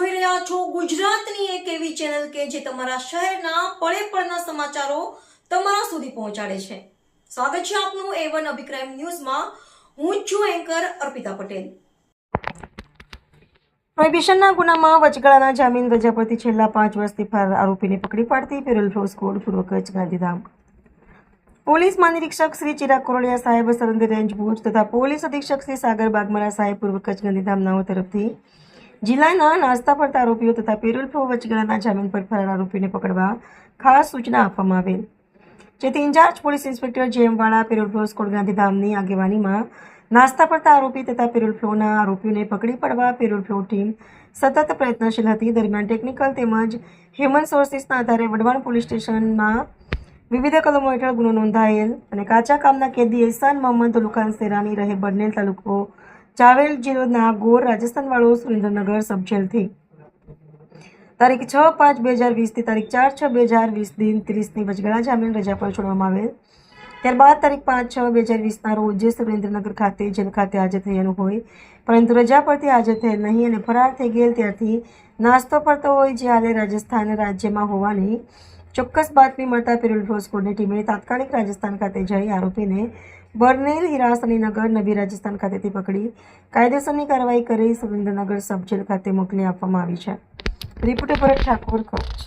જોઈ રહ્યા છો ગુજરાતની એક એવી ચેનલ કે જે તમારા શહેરના પળે પળના સમાચારો તમારા સુધી પહોંચાડે છે। સ્વાગત છે આપનું A1 અભિક્રાઇમ ન્યૂઝમાં। હું છું એન્કર અર્પિતા પટેલ। પ્રોહિબિશનના ગુનામાં વચગાળાના જામીન રજા પરથી છેલ્લા 5 વર્ષથી ફરાર આરોપીને પકડી પાડતી પેરોલ ફ્લો સ્કોડ પૂર્વ કચ્છ ગાંધીધામ પોલીસ મહાનિરીક્ષક શ્રી ચિરાગ કોરડિયા સાહેબ સરેન્દ્ર રેન્જ ભુજ તથા પોલીસ અધિક્ષક શ્રી સાગર બાગમારા સાહેબ પૂર્વ કચ્છ ગાંધીધામનાઓ તરફથી જિલ્લાના નાસ્તા પડતા આરોપીઓ તથા પેરોલ ફ્લો વચગાળાના જામીન પર ફરાર આરોપીને પકડવા ખાસ સૂચના આપવામાં આવેલ, જેથી ઇન્ચાર્જ પોલીસ ઇન્સ્પેક્ટર જેએમ વાળા પેરોલ ફ્લો સ્કોડ ગાંધીધામની આગેવાનીમાં નાસ્તા પડતા આરોપી તથા પેરોલ ફ્લોના આરોપીઓને પકડી પાડવા પેરોલ ફ્લો ટીમ સતત પ્રયત્નશીલ હતી। દરમિયાન ટેકનિકલ તેમજ હ્યુમન સોર્સિસના આધારે વઢવાણ પોલીસ સ્ટેશનમાં વિવિધ કલમો હેઠળ ગુનો નોંધાયેલ અને કાચા કામના કેદી એહસાન મોહમ્મદ લુકાન સેરાની રહે બરનેલ તાલુકો ચાવેલ જિલ્લો નાગોર રાજસ્થાનવાળો સુરેન્દ્રનગર સબ જેલથી તારીખ 6/5/2020 થી તારીખ 4/6/2020 દિન 30ની વચગાળા જામીન રજા પર છોડવામાં આવેલ। ત્યારબાદ તારીખ 5/6/2020ના રોજ સુરેન્દ્રનગર ખાતે જેલ ખાતે હાજર થયેલું હોય, પરંતુ રજા પરથી હાજર થયેલ નહીં અને ફરાર થઈ ગયેલ ત્યારથી નાસ્તો પડતો હોય, જે હાલે રાજસ્થાન રાજ્યમાં હોવાની ચોક્કસ બાતમી મળતા પેરોલ ફ્લો સ્કોડની ટીમે તાત્કાલિક રાજસ્થાન ખાતે જઈ આરોપીને બરનેલ હીરાસણીનગર નવી રાજસ્થાન ખાતેથી પકડી કાયદેસરની કાર્યવાહી કરી સુરેન્દ્રનગર સબ જેલ ખાતે મોકલી આપવામાં આવી છે। રિપોર્ટર ભરત ઠાકોર, કચ્છ।